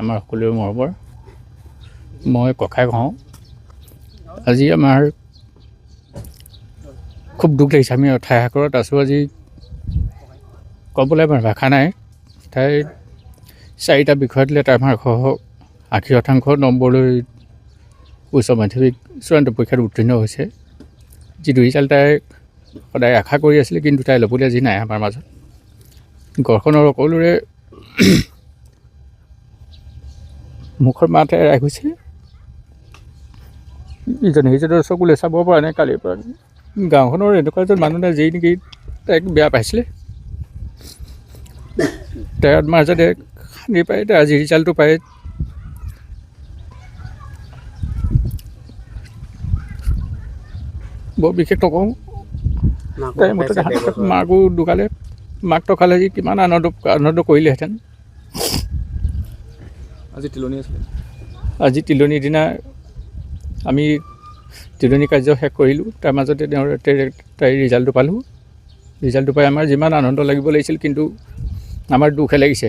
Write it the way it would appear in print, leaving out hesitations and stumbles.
আমাৰ সকলোৰে মৰমৰ মই ককাই কওঁ। আজি আমাৰ খুব দুখ লাগিছে। আমি ঠাইসাগৰত আছোঁ। আজি ক'বলৈ আমাৰ ভাষা নাই। তাই 4টা বিষয় দিলে তাৰ আমাৰ 80% নম্বৰ লৈ উচ্চ মাধ্যমিক চূড়ান্ত পৰীক্ষাত উত্তীৰ্ণ হৈছে। যিটো ৰিজাল্ট তাই সদায় আশা কৰি আছিলে, কিন্তু তাই ল'বলৈ আজি নাই আমাৰ মাজত। ঘৰখনৰ সকলোৰে মুখৰ মাত এৰাই গৈছে। ইজনে সিজনৰ চকুলৈ চাব পৰা নাই। কালিৰ পৰা গাঁওখনৰ এনেকুৱা এজন মানুহ নাই যি নেকি তাইক বেয়া পাইছিলে। তাইৰ মাজতে খান্দি পাই তাই আজি ৰিজাল্টটো পাই বৰ বিশেষ নকওঁ। তাই মুঠতে মাকো ঢুকালে। মাক টকালে আজি কিমান আনন্দ কৰিলেহেঁতেন। আজি তিলনীৰ দিনা আমি তিলনী কাৰ্য শেষ কৰিলোঁ। তাৰ মাজতে তাইৰ ৰিজাল্টটো পালোঁ। ৰিজাল্টটো পাই আমাৰ যিমান আনন্দ লাগিব লাগিছিল, কিন্তু আমাৰ দুখহে লাগিছে।